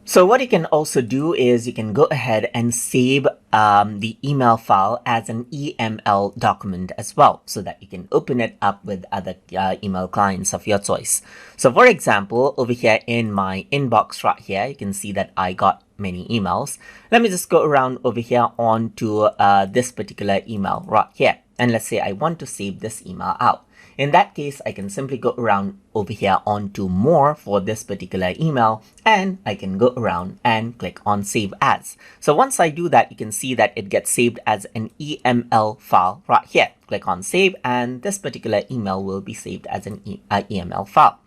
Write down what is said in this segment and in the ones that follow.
So what you can also do is you can go ahead and save the email file as an EML document as well, so that you can open it up with other email clients of your choice. So for example, over here in my inbox right here, you can see that I got many emails. Let me just go around over here onto this particular email right here. And let's say I want to save this email out. In that case, I can simply go around over here onto more for this particular email, and I can go around and click on save as. So once I do that, you can see that it gets saved as an EML file right here. Click on save, and this particular email will be saved as an EML file.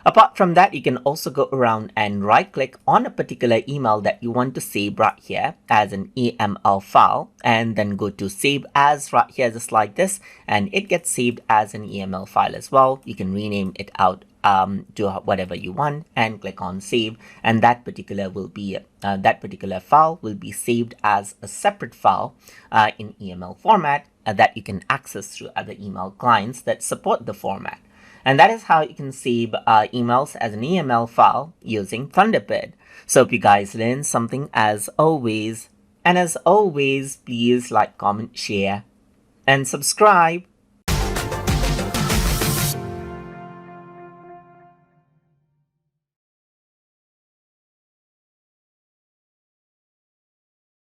Apart from that, you can also go around and right click on a particular email that you want to save right here as an EML file, and then go to save as right here just like this, and it gets saved as an EML file as well. You can rename it out to whatever you want and click on save, and that particular file will be saved as a separate file in EML format that you can access through other email clients that support the format. And that is how you can save emails as an EML file using Thunderbird. So hope you guys learned something as always. And as always, please like, comment, share, and subscribe.